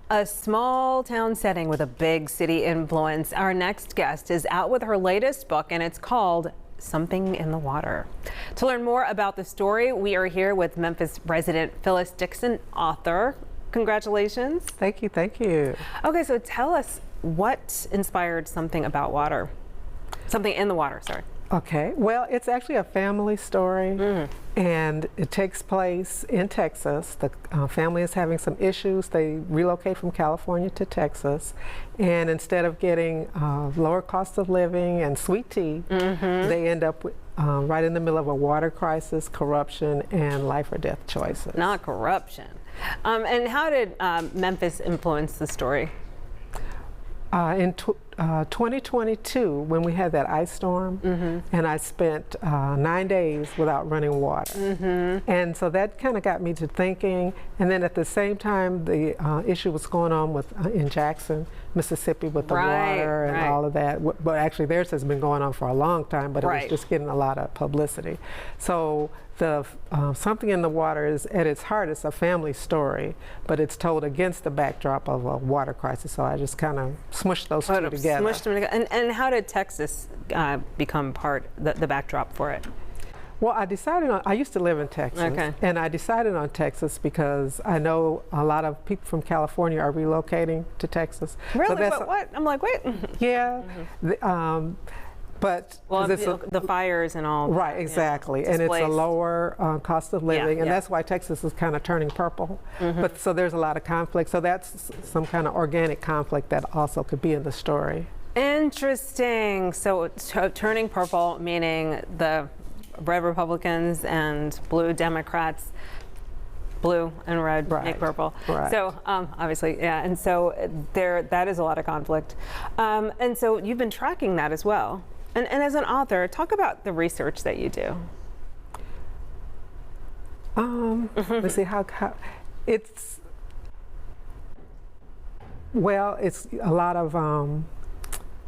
A small town setting with a big city influence. Our next guest is out with her latest book, and it's called Something in the Water. To learn more about the story, we are here with Memphis resident Phyllis Dixon, author. Congratulations. Thank you, thank you. Okay, so tell us what inspired Something About Water. Something in the Water, sorry. Okay, well, it's actually a family story, and it takes place in Texas. The family is having some issues. They relocate from California to Texas, and instead of getting lower cost of living and sweet tea, they end up right in the middle of a water crisis, corruption, and life or death choices. Not corruption. And how did Memphis influence the story? In 2022, when we had that ice storm, and I spent 9 days without running water. And so that kind of got me to thinking. And then at the same time, the issue was going on with in Jackson, Mississippi, with the water and all of that. But actually theirs has been going on for a long time, but it was just getting a lot of publicity. So the Something in the Water is, at its heart, it's a family story, but it's told against the backdrop of a water crisis. So I just kind of smushed those two together. Smushed them together. And how did Texas become the backdrop for it? Well, I used to live in Texas, and I decided on Texas because I know a lot of people from California are relocating to Texas. Really? So that's, but what? I'm like, wait. Yeah. But well, the fires and all. Right, exactly. And it's a lower cost of living, and that's why Texas is kind of turning purple. But so there's a lot of conflict. So that's some kind of organic conflict that also could be in the story. Interesting. So turning purple, meaning the red Republicans and blue Democrats, blue and red make purple. So obviously, yeah, and so that is a lot of conflict. And so you've been tracking that as well. And as an author, talk about the research that you do. Let's see how it's, well, it's a lot of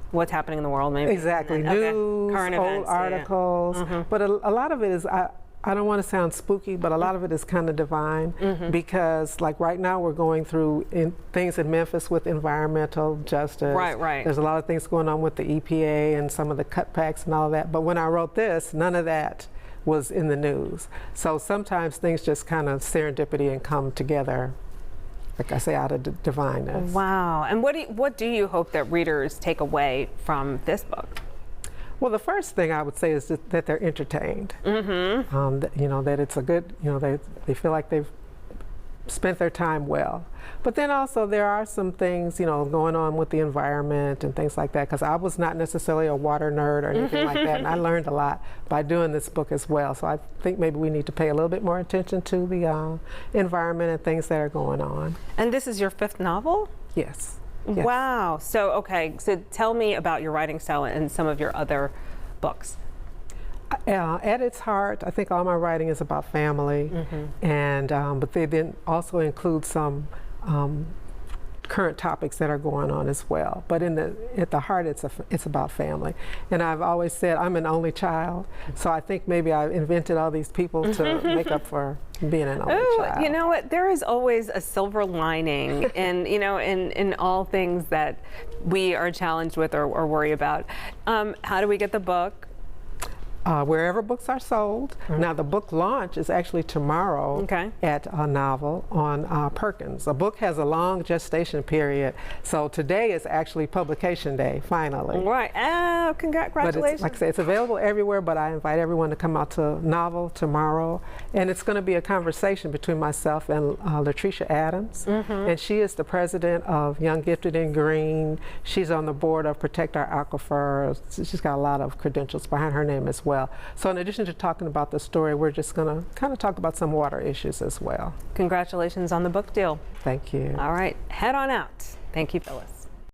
what's happening in the world, maybe. Exactly, news, current old events, articles, but a lot of it is, I don't want to sound spooky, but a lot of it is kind of divine, because like right now we're going through things in Memphis with environmental justice. There's a lot of things going on with the EPA and some of the cutbacks and all of that. But when I wrote this, none of that was in the news. So sometimes things just kind of serendipity and come together, like I say, out of divineness. Wow. And what do you hope that readers take away from this book? Well, the first thing I would say is that they're entertained. That it's a good, they feel like they've spent their time well. But then also there are some things, going on with the environment and things like that, because I was not necessarily a water nerd or anything like that, and I learned a lot by doing this book as well. So I think maybe we need to pay a little bit more attention to the environment and things that are going on. And this is your 5th novel? Yes. Yes. Wow. So, okay. So tell me about your writing style and some of your other books. At its heart, I think all my writing is about family, and but they then also include some current topics that are going on as well. But at the heart, it's about family. And I've always said I'm an only child, so I think maybe I invented all these people to make up for being an only child. You know what? There is always a silver lining in in all things that we are challenged with or worry about. How do we get the book? Wherever books are sold. Now the book launch is actually tomorrow at a Novel on Perkins. A book has a long gestation period, so today is actually publication day, finally. Right. Oh, congratulations. But like I say, it's available everywhere, but I invite everyone to come out to Novel tomorrow, and it's going to be a conversation between myself and Latricia Adams, and she is the president of Young Gifted and Green. She's on the board of Protect Our Aquifer. She's got a lot of credentials behind her name as well. So in addition to talking about the story, we're just going to kind of talk about some water issues as well. Congratulations on the book deal. Thank you. All right, head on out. Thank you, Phyllis.